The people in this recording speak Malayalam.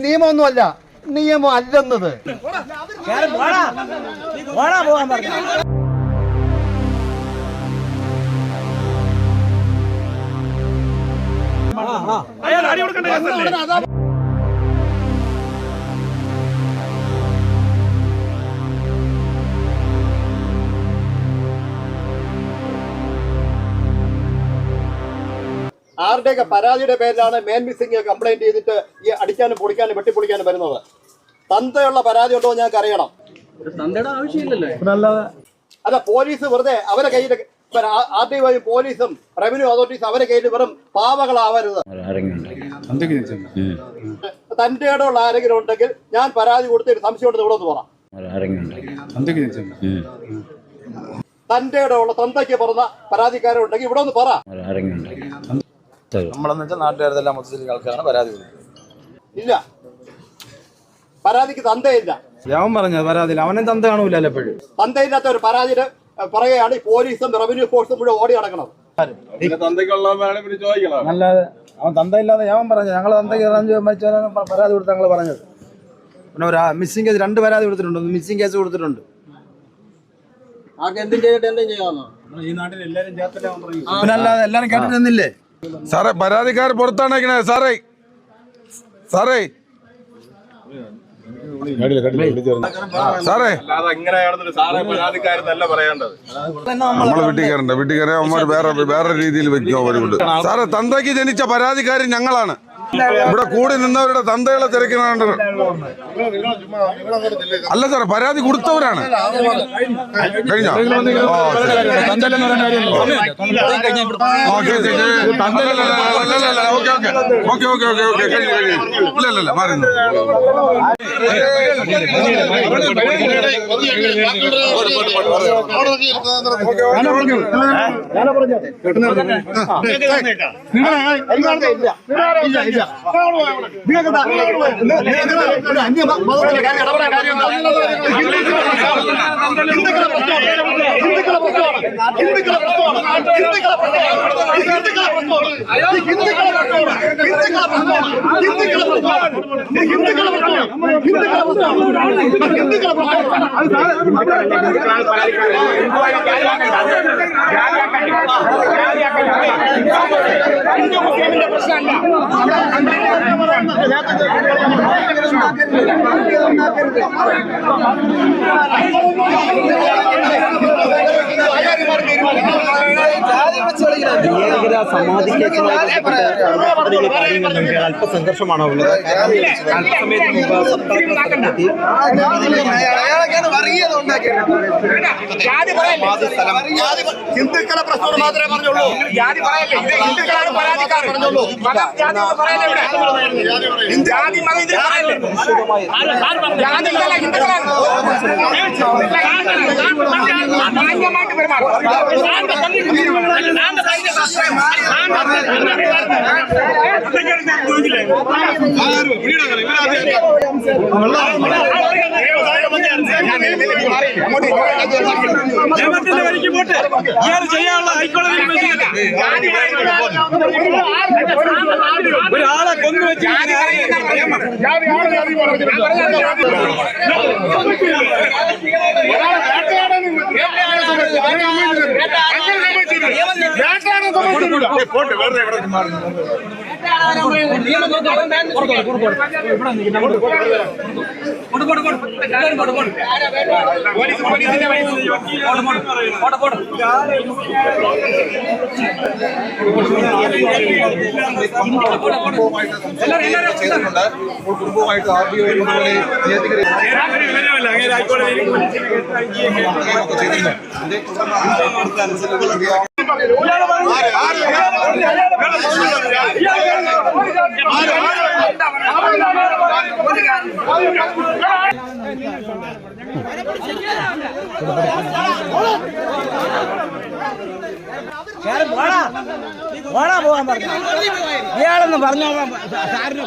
നിയമമൊന്നുമല്ല, നിയമം അല്ലെന്നത്. ആരുടെയൊക്കെ പരാതിയുടെ പേരിലാണ് മെയിൻ മിസ്സിംഗ് കംപ്ലൈന്റ് ചെയ്തിട്ട് ഈ അടിക്കാനും പൊളിക്കാനും വെട്ടിപ്പൊളിക്കാനും വരുന്നത്? തന്തയുള്ള പരാതി ഉണ്ടോ ഞങ്ങൾക്ക് അറിയണം. അല്ല, പോലീസ് വെറുതെ അവരെ കയ്യിൽ, RTI പോലീസും റവന്യൂ അതോറിറ്റീസ് അവരെ കയ്യിൽ വെറും പാവകളാവരുത്. തന്റെ ഇടമുള്ള ആരെങ്കിലും ഉണ്ടെങ്കിൽ ഞാൻ പരാതി കൊടുത്തിട്ട് സംശയം ഉണ്ടെന്ന് ഇവിടെ ഒന്ന് പറ. തന്റെ ഇടമുള്ള തന്തയ്ക്ക് പറഞ്ഞ പരാതിക്കാരുണ്ടെങ്കിൽ ഇവിടെ ഒന്ന് പറ. നമ്മളെന്ന് വെച്ചാൽ നാട്ടുകാരെല്ലാം മൊത്തത്തിൽ ആൾക്കാരാണ് പരാതി കൊടുക്കുന്നത്. ഇല്ല, പരാതിക്ക് തന്തയില്ല. അവൻ പറഞ്ഞത് പരാതിയിൽ അവനെ തന്ത കാണൂലല്ലോ. എപ്പോഴും തന്തയില്ലാത്ത ഒരു പരാതിയുടെ പറയുകയാണ് ഈ പോലീസും റവന്യൂ ഫോഴ്സും മുഴുവൻ ഓടി നടക്കണം. അല്ലാതെ അവൻ തന്തയില്ലാതെ ഞാൻ പറഞ്ഞു ഞങ്ങൾ തന്തയ്ക്ക് മരിച്ചാലാണ് പരാതി കൊടുത്ത് ഞങ്ങൾ പറഞ്ഞത്. പിന്നെ ഒരു മിസ്സിംഗ് കേസ് 2 പരാതി കൊടുത്തിട്ടുണ്ട്, മിസ്സിംഗ് കേസ് കൊടുത്തിട്ടുണ്ട്. പിന്നെ അല്ലാതെ എല്ലാരും കേട്ടിരുന്നില്ലേ സാറേ? പരാതിക്കാർ പുറത്താണേക്കണേ സാറേ. സാറേ സാറേ നമ്മളെ വീട്ടുകാരെ അവന്മാർ വേറെ രീതിയിൽ വെക്കും അവരുണ്ട്. സാറേ, തന്തയ്ക്ക് ജനിച്ച പരാതിക്കാർ ഞങ്ങളാണ്. ഇവിടെ കൂടി നിന്നവരുടെ തന്തകളെ തിരക്കുന്നുണ്ട്. അല്ല സാറേ, പരാതി കൊടുത്തവരാണ്. കഴിഞ്ഞോ? ഇല്ലല്ല, മാറി സമാധി കേസുമായി അല്പ സംഘർഷമാണോ ഉള്ളത്? അല്പസമയത്തിന് മുമ്പ് ഹിന്ദുക്കളെ പ്രശ്നം മാത്രമേ പറഞ്ഞുള്ളൂ. ജാതി പറയല്ലേ, ഹിന്ദുക്കളാണ് പരാതിക്കാർ. പറഞ്ഞുള്ളൂ ജാതി മതം ജാതികളല്ല, ഹിന്ദുക്കളാണ്. മാന്യമായിട്ട് പെരുമാറും. ചെയ്യാനുള്ള ഹൈക്കോടതി ഒരാളെ കൊണ്ടുവച്ച് കുടുംബവുമായിട്ട് പോകാൻ പറഞ്ഞു ഇയാളെന്ന് പറഞ്ഞോ സാറിന്